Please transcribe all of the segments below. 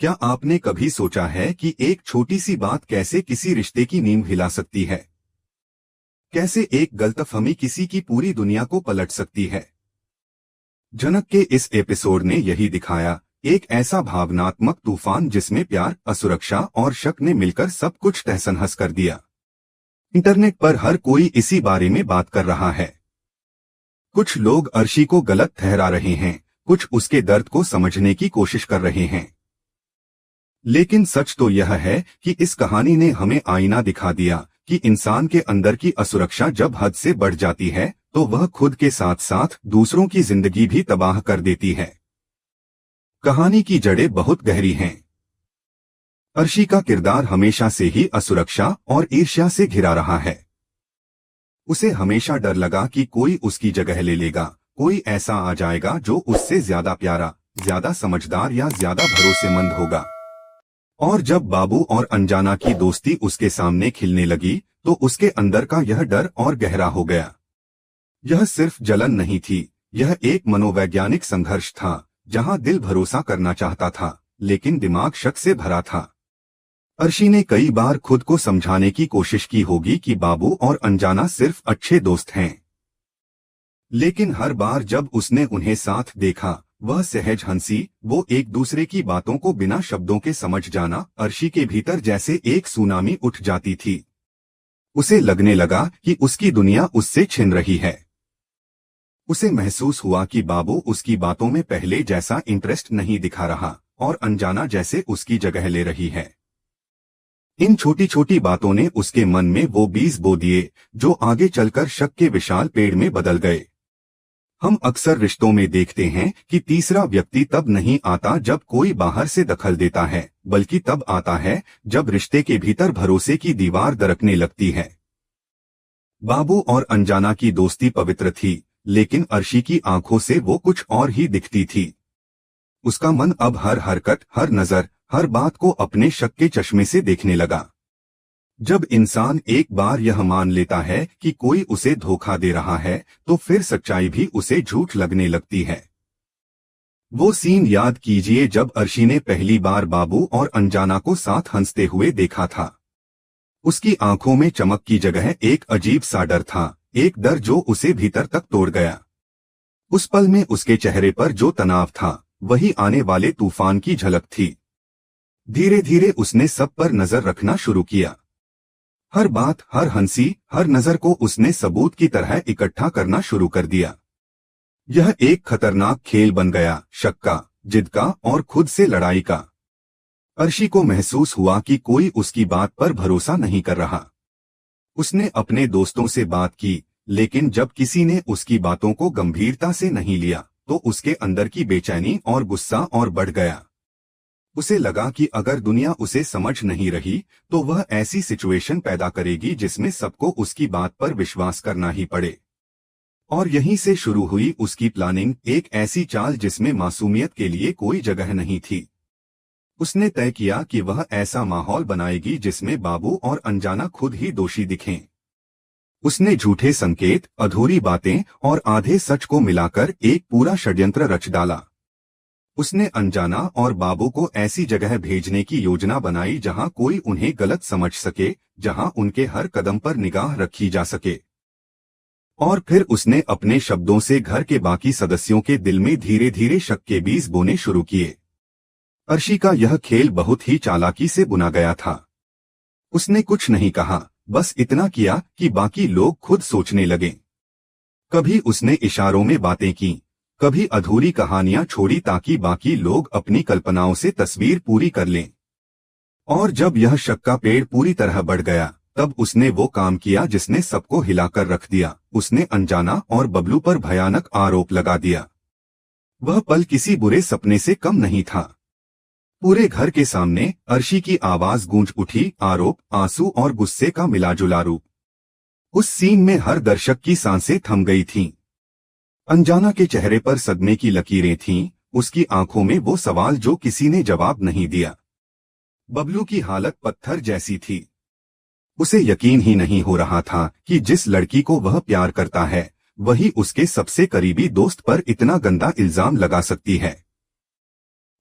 क्या आपने कभी सोचा है कि एक छोटी सी बात कैसे किसी रिश्ते की नींव हिला सकती है? कैसे एक गलतफहमी किसी की पूरी दुनिया को पलट सकती है? जनक के इस एपिसोड ने यही दिखाया, एक ऐसा भावनात्मक तूफान जिसमें प्यार, असुरक्षा और शक ने मिलकर सब कुछ तहस-नहस कर दिया। इंटरनेट पर हर कोई इसी बारे में बात कर रहा है। कुछ लोग अर्शी को गलत ठहरा रहे हैं, कुछ उसके दर्द को समझने की कोशिश कर रहे हैं। लेकिन सच तो यह है कि इस कहानी ने हमें आईना दिखा दिया कि इंसान के अंदर की असुरक्षा जब हद से बढ़ जाती है तो वह खुद के साथ साथ दूसरों की जिंदगी भी तबाह कर देती है। कहानी की जड़ें बहुत गहरी हैं। अर्शी का किरदार हमेशा से ही असुरक्षा और ईर्ष्या से घिरा रहा है। उसे हमेशा डर लगा कि कोई उसकी जगह ले लेगा, कोई ऐसा आ जाएगा जो उससे ज्यादा प्यारा, ज्यादा समझदार या ज्यादा भरोसेमंद होगा। और जब बाबू और अंजाना की दोस्ती उसके सामने खिलने लगी तो उसके अंदर का यह डर और गहरा हो गया। यह सिर्फ जलन नहीं थी, यह एक मनोवैज्ञानिक संघर्ष था, जहां दिल भरोसा करना चाहता था लेकिन दिमाग शक से भरा था। अर्शी ने कई बार खुद को समझाने की कोशिश की होगी कि बाबू और अंजाना सिर्फ अच्छे दोस्त हैं, लेकिन हर बार जब उसने उन्हें साथ देखा, वह सहज हंसी, वो एक दूसरे की बातों को बिना शब्दों के समझ जाना, अर्शी के भीतर जैसे एक सुनामी उठ जाती थी। उसे लगने लगा कि उसकी दुनिया उससे छिन रही है। उसे महसूस हुआ कि बाबू उसकी बातों में पहले जैसा इंटरेस्ट नहीं दिखा रहा और अंजाना जैसे उसकी जगह ले रही है। इन छोटी छोटी बातों ने उसके मन में वो बीज बो दिए जो आगे चलकर शक के विशाल पेड़ में बदल गए। हम अक्सर रिश्तों में देखते हैं कि तीसरा व्यक्ति तब नहीं आता जब कोई बाहर से दखल देता है, बल्कि तब आता है जब रिश्ते के भीतर भरोसे की दीवार दरकने लगती है। बाबू और अंजाना की दोस्ती पवित्र थी, लेकिन अर्शी की आंखों से वो कुछ और ही दिखती थी। उसका मन अब हर हरकत, हर नजर, हर बात को अपने शक के चश्मे से देखने लगा। जब इंसान एक बार यह मान लेता है कि कोई उसे धोखा दे रहा है तो फिर सच्चाई भी उसे झूठ लगने लगती है। वो सीन याद कीजिए जब अर्शी ने पहली बार बाबू और अंजाना को साथ हंसते हुए देखा था। उसकी आंखों में चमक की जगह एक अजीब सा डर था, एक डर जो उसे भीतर तक तोड़ गया। उस पल में उसके चेहरे पर जो तनाव था वही आने वाले तूफान की झलक थी। धीरे धीरे उसने सब पर नजर रखना शुरू किया। हर बात, हर हंसी, हर नजर को उसने सबूत की तरह इकट्ठा करना शुरू कर दिया। यह एक खतरनाक खेल बन गया, शक का, जिद का और खुद से लड़ाई का। अर्शी को महसूस हुआ कि कोई उसकी बात पर भरोसा नहीं कर रहा। उसने अपने दोस्तों से बात की, लेकिन जब किसी ने उसकी बातों को गंभीरता से नहीं लिया तो उसके अंदर की बेचैनी और गुस्सा और बढ़ गया। उसे लगा कि अगर दुनिया उसे समझ नहीं रही तो वह ऐसी सिचुएशन पैदा करेगी जिसमें सबको उसकी बात पर विश्वास करना ही पड़े। और यहीं से शुरू हुई उसकी प्लानिंग, एक ऐसी चाल जिसमें मासूमियत के लिए कोई जगह नहीं थी। उसने तय किया कि वह ऐसा माहौल बनाएगी जिसमें बाबू और अंजाना खुद ही दोषी दिखें। उसने झूठे संकेत, अधूरी बातें और आधे सच को मिलाकर एक पूरा षड्यंत्र रच डाला। उसने अंजाना और बाबू को ऐसी जगह भेजने की योजना बनाई जहां कोई उन्हें गलत समझ सके, जहां उनके हर कदम पर निगाह रखी जा सके। और फिर उसने अपने शब्दों से घर के बाकी सदस्यों के दिल में धीरे धीरे शक के बीज बोने शुरू किए। अर्शी का यह खेल बहुत ही चालाकी से बुना गया था। उसने कुछ नहीं कहा, बस इतना किया कि बाकी लोग खुद सोचने लगे। कभी उसने इशारों में बातें की, कभी अधूरी कहानियां छोड़ी ताकि बाकी लोग अपनी कल्पनाओं से तस्वीर पूरी कर लें। और जब यह शक का पेड़ पूरी तरह बढ़ गया तब उसने वो काम किया जिसने सबको हिलाकर रख दिया। उसने अंजाना और बबलू पर भयानक आरोप लगा दिया। वह पल किसी बुरे सपने से कम नहीं था। पूरे घर के सामने अर्शी की आवाज गूंज उठी, आरोप, आंसू और गुस्से का मिलाजुला रूप। उस सीन में हर दर्शक की सांसें थम गई थीं। अंजाना के चेहरे पर सदमे की लकीरें थीं, उसकी आंखों में वो सवाल जो किसी ने जवाब नहीं दिया। बबलू की हालत पत्थर जैसी थी। उसे यकीन ही नहीं हो रहा था कि जिस लड़की को वह प्यार करता है वही उसके सबसे करीबी दोस्त पर इतना गंदा इल्जाम लगा सकती है।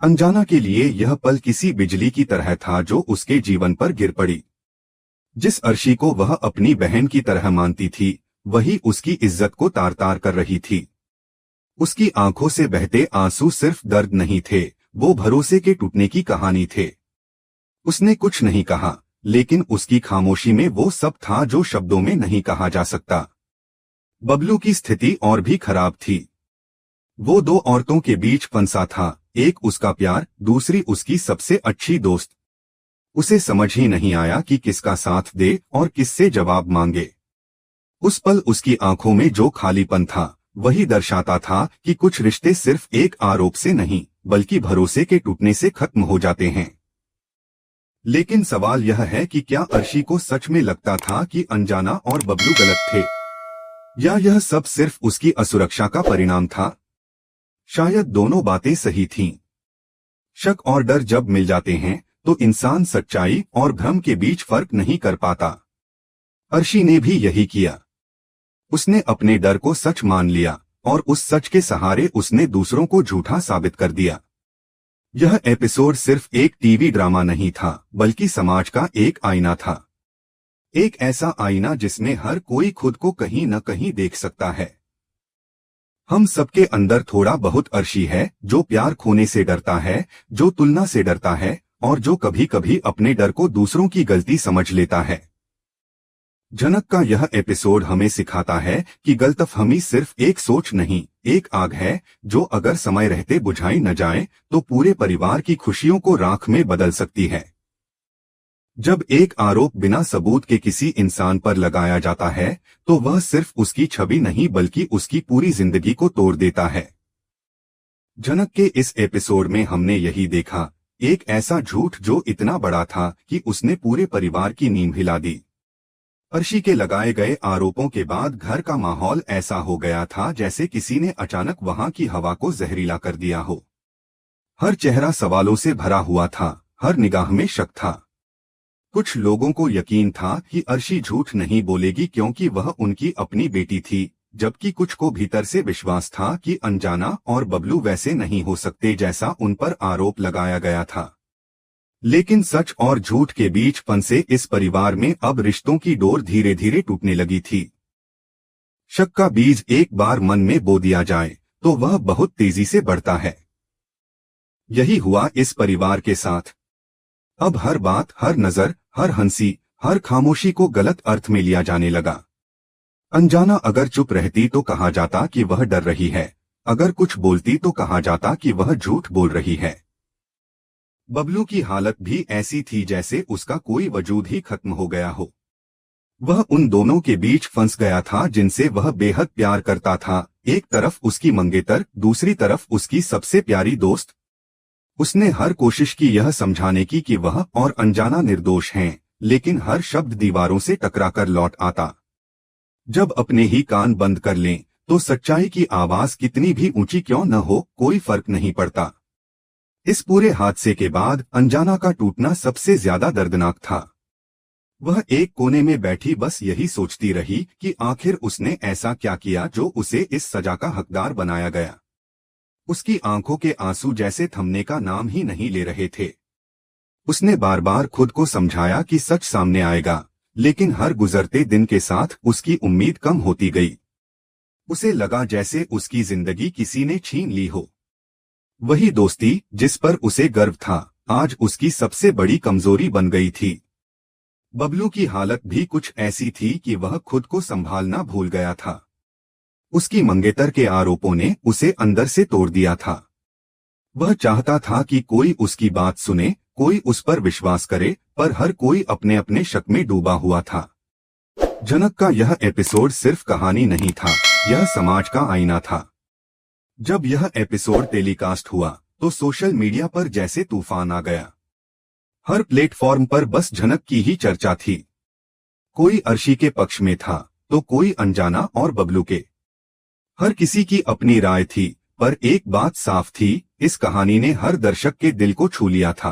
अनजाना के लिए यह पल किसी बिजली की तरह था जो उसके जीवन पर गिर पड़ी। जिस अर्शी को वह अपनी बहन की तरह मानती थी, वही उसकी इज्जत को तार तार कर रही थी। उसकी आंखों से बहते आंसू सिर्फ दर्द नहीं थे, वो भरोसे के टूटने की कहानी थे। उसने कुछ नहीं कहा, लेकिन उसकी खामोशी में वो सब था जो शब्दों में नहीं कहा जा सकता। बबलू की स्थिति और भी खराब थी। वो दो औरतों के बीच फंसा था, एक उसका प्यार, दूसरी उसकी सबसे अच्छी दोस्त। उसे समझ ही नहीं आया कि किसका साथ दे और किससे जवाब मांगे। उस पल उसकी आंखों में जो खालीपन था, वही दर्शाता था कि कुछ रिश्ते सिर्फ एक आरोप से नहीं, बल्कि भरोसे के टूटने से खत्म हो जाते हैं। लेकिन सवाल यह है कि क्या अर्शी को सच में लगता था कि अनजाना और बबलू गलत थे, या यह सब सिर्फ उसकी असुरक्षा का परिणाम था? शायद दोनों बातें सही थीं। शक और डर जब मिल जाते हैं तो इंसान सच्चाई और भ्रम के बीच फर्क नहीं कर पाता। अर्शी ने भी यही किया। उसने अपने डर को सच मान लिया और उस सच के सहारे उसने दूसरों को झूठा साबित कर दिया। यह एपिसोड सिर्फ एक टीवी ड्रामा नहीं था, बल्कि समाज का एक आईना था। एक ऐसा आईना जिसमें हर कोई खुद को कहीं न कहीं देख सकता है। हम सबके अंदर थोड़ा बहुत अर्शी है, जो प्यार खोने से डरता है, जो तुलना से डरता है, और जो कभी कभी अपने डर को दूसरों की गलती समझ लेता है। जनक का यह एपिसोड हमें सिखाता है कि गलतफहमी सिर्फ एक सोच नहीं, एक आग है जो अगर समय रहते बुझाई न जाए तो पूरे परिवार की खुशियों को राख में बदल सकती है। जब एक आरोप बिना सबूत के किसी इंसान पर लगाया जाता है तो वह सिर्फ उसकी छवि नहीं बल्कि उसकी पूरी जिंदगी को तोड़ देता है। जनक के इस एपिसोड में हमने यही देखा, एक ऐसा झूठ जो इतना बड़ा था कि उसने पूरे परिवार की नींद हिला दी। अर्शी के लगाए गए आरोपों के बाद घर का माहौल ऐसा हो गया था जैसे किसी ने अचानक वहां की हवा को जहरीला कर दिया हो। हर चेहरा सवालों से भरा हुआ था, हर निगाह में शक था। कुछ लोगों को यकीन था कि अर्शी झूठ नहीं बोलेगी क्योंकि वह उनकी अपनी बेटी थी, जबकि कुछ को भीतर से विश्वास था कि अनजाना और बबलू वैसे नहीं हो सकते जैसा उन पर आरोप लगाया गया था। लेकिन सच और झूठ के बीच फंसे इस परिवार में अब रिश्तों की डोर धीरे धीरे टूटने लगी थी। शक का बीज एक बार मन में बो दिया जाए तो वह बहुत तेजी से बढ़ता है। यही हुआ इस परिवार के साथ। अब हर बात, हर नजर, हर हंसी, हर खामोशी को गलत अर्थ में लिया जाने लगा। अनजाना अगर चुप रहती तो कहा जाता कि वह डर रही है, अगर कुछ बोलती तो कहा जाता कि वह झूठ बोल रही है। बबलू की हालत भी ऐसी थी जैसे उसका कोई वजूद ही खत्म हो गया हो। वह उन दोनों के बीच फंस गया था जिनसे वह बेहद प्यार करता था, एक तरफ उसकी मंगेतर, दूसरी तरफ उसकी सबसे प्यारी दोस्त। उसने हर कोशिश की यह समझाने की कि वह और अनजाना निर्दोष हैं, लेकिन हर शब्द दीवारों से टकराकर लौट आता। जब अपने ही कान बंद कर लें तो सच्चाई की आवाज कितनी भी ऊंची क्यों न हो, कोई फर्क नहीं पड़ता। इस पूरे हादसे के बाद अनजाना का टूटना सबसे ज्यादा दर्दनाक था। वह एक कोने में बैठी बस यही सोचती रही कि आखिर उसने ऐसा क्या किया जो उसे इस सजा का हकदार बनाया गया। उसकी आंखों के आंसू जैसे थमने का नाम ही नहीं ले रहे थे। उसने बार बार खुद को समझाया कि सच सामने आएगा, लेकिन हर गुजरते दिन के साथ उसकी उम्मीद कम होती गई। उसे लगा जैसे उसकी जिंदगी किसी ने छीन ली हो। वही दोस्ती जिस पर उसे गर्व था, आज उसकी सबसे बड़ी कमजोरी बन गई थी। बबलू की हालत भी कुछ ऐसी थी कि वह खुद को संभालना भूल गया था। उसकी मंगेतर के आरोपों ने उसे अंदर से तोड़ दिया था। वह चाहता था कि कोई उसकी बात सुने, कोई उस पर विश्वास करे, पर हर कोई अपने अपने शक में डूबा हुआ था। जनक का यह एपिसोड सिर्फ कहानी नहीं था, यह समाज का आईना था। जब यह एपिसोड टेलीकास्ट हुआ तो सोशल मीडिया पर जैसे तूफान आ गया। हर प्लेटफॉर्म पर बस जनक की ही चर्चा थी। कोई अर्शी के पक्ष में था तो कोई अनजाना और बबलू के। हर किसी की अपनी राय थी, पर एक बात साफ थी, इस कहानी ने हर दर्शक के दिल को छू लिया था।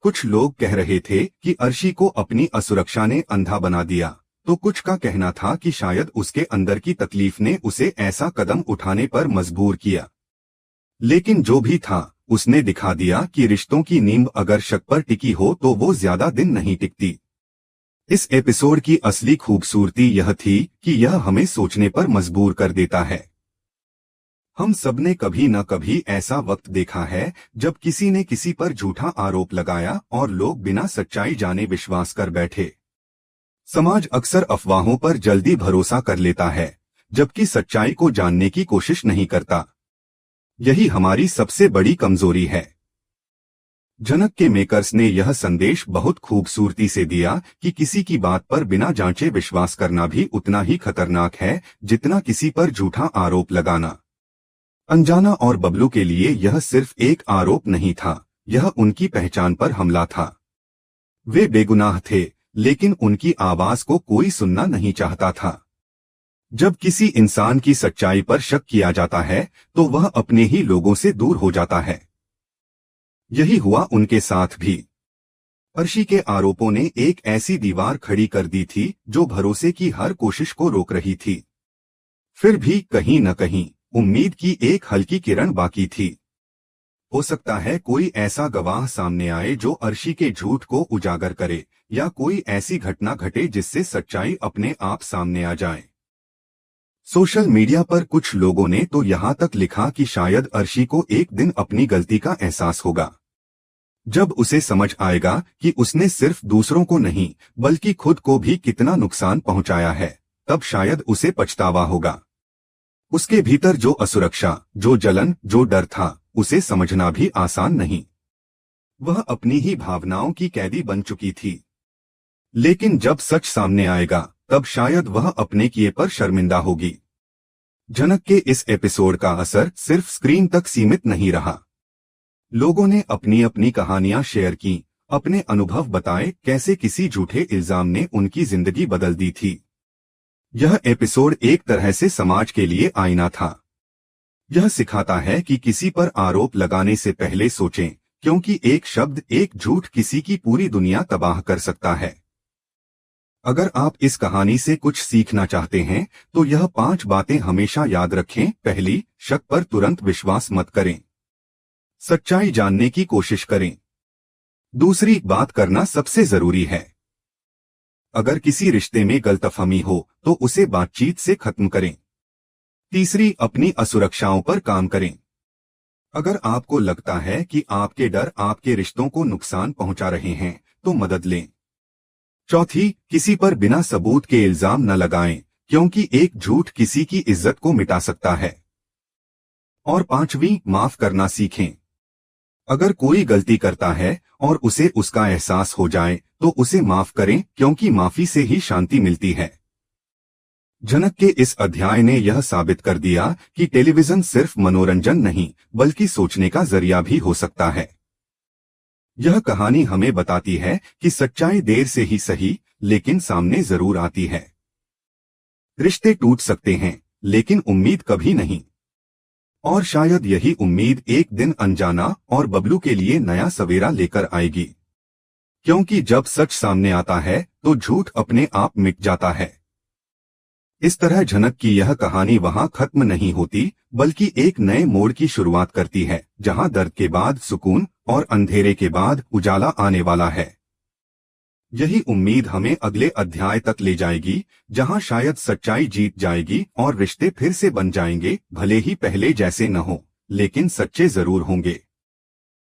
कुछ लोग कह रहे थे कि अर्शी को अपनी असुरक्षा ने अंधा बना दिया, तो कुछ का कहना था कि शायद उसके अंदर की तकलीफ ने उसे ऐसा कदम उठाने पर मजबूर किया। लेकिन जो भी था, उसने दिखा दिया कि रिश्तों की नींव अगर शक पर टिकी हो तो वो ज्यादा दिन नहीं टिकती। इस एपिसोड की असली खूबसूरती यह थी कि यह हमें सोचने पर मजबूर कर देता है। हम सबने कभी न कभी ऐसा वक्त देखा है जब किसी ने किसी पर झूठा आरोप लगाया और लोग बिना सच्चाई जाने विश्वास कर बैठे। समाज अक्सर अफवाहों पर जल्दी भरोसा कर लेता है, जबकि सच्चाई को जानने की कोशिश नहीं करता। यही हमारी सबसे बड़ी कमजोरी है। जनक के मेकर्स ने यह संदेश बहुत खूबसूरती से दिया कि किसी की बात पर बिना जांचे विश्वास करना भी उतना ही खतरनाक है जितना किसी पर झूठा आरोप लगाना। अंजाना और बबलू के लिए यह सिर्फ एक आरोप नहीं था, यह उनकी पहचान पर हमला था। वे बेगुनाह थे, लेकिन उनकी आवाज को कोई सुनना नहीं चाहता था। जब किसी इंसान की सच्चाई पर शक किया जाता है तो वह अपने ही लोगों से दूर हो जाता है। यही हुआ उनके साथ भी। अर्शी के आरोपों ने एक ऐसी दीवार खड़ी कर दी थी जो भरोसे की हर कोशिश को रोक रही थी। फिर भी कहीं न कहीं उम्मीद की एक हल्की किरण बाकी थी। हो सकता है कोई ऐसा गवाह सामने आए जो अर्शी के झूठ को उजागर करे, या कोई ऐसी घटना घटे जिससे सच्चाई अपने आप सामने आ जाए। सोशल मीडिया पर कुछ लोगों ने तो यहाँ तक लिखा कि शायद अर्शी को एक दिन अपनी गलती का एहसास होगा। जब उसे समझ आएगा कि उसने सिर्फ दूसरों को नहीं बल्कि खुद को भी कितना नुकसान पहुंचाया है, तब शायद उसे पछतावा होगा। उसके भीतर जो असुरक्षा, जो जलन, जो डर था, उसे समझना भी आसान नहीं। वह अपनी ही भावनाओं की कैदी बन चुकी थी। लेकिन जब सच सामने आएगा तब शायद वह अपने किए पर शर्मिंदा होगी। जनक के इस एपिसोड का असर सिर्फ स्क्रीन तक सीमित नहीं रहा। लोगों ने अपनी अपनी कहानियां शेयर की, अपने अनुभव बताए कैसे किसी झूठे इल्जाम ने उनकी जिंदगी बदल दी थी। यह एपिसोड एक तरह से समाज के लिए आईना था। यह सिखाता है कि किसी पर आरोप लगाने से पहले सोचें, क्योंकि एक शब्द, एक झूठ किसी की पूरी दुनिया तबाह कर सकता है। अगर आप इस कहानी से कुछ सीखना चाहते हैं तो यह 5 बातें हमेशा याद रखें। पहली, शक पर तुरंत विश्वास मत करें। सच्चाई जानने की कोशिश करें। दूसरी, बात करना सबसे जरूरी है। अगर किसी रिश्ते में गलतफहमी हो तो उसे बातचीत से खत्म करें। तीसरी, अपनी असुरक्षाओं पर काम करें। अगर आपको लगता है कि आपके डर आपके रिश्तों को नुकसान पहुंचा रहे हैं तो मदद लें। चौथी, किसी पर बिना सबूत के इल्जाम न लगाएं, क्योंकि एक झूठ किसी की इज्जत को मिटा सकता है। और पांचवी, माफ करना सीखें। अगर कोई गलती करता है और उसे उसका एहसास हो जाए तो उसे माफ करें, क्योंकि माफी से ही शांति मिलती है। जनक के इस अध्याय ने यह साबित कर दिया कि टेलीविजन सिर्फ मनोरंजन नहीं बल्कि सोचने का जरिया भी हो सकता है। यह कहानी हमें बताती है कि सच्चाई देर से ही सही, लेकिन सामने जरूर आती है। रिश्ते टूट सकते हैं, लेकिन उम्मीद कभी नहीं। और शायद यही उम्मीद एक दिन अंजाना और बबलू के लिए नया सवेरा लेकर आएगी। क्योंकि जब सच सामने आता है तो झूठ अपने आप मिट जाता है। इस तरह जनक की यह कहानी वहां खत्म नहीं होती, बल्कि एक नए मोड़ की शुरुआत करती है, जहां दर्द के बाद सुकून और अंधेरे के बाद उजाला आने वाला है। यही उम्मीद हमें अगले अध्याय तक ले जाएगी, जहां शायद सच्चाई जीत जाएगी और रिश्ते फिर से बन जाएंगे, भले ही पहले जैसे न हो, लेकिन सच्चे जरूर होंगे।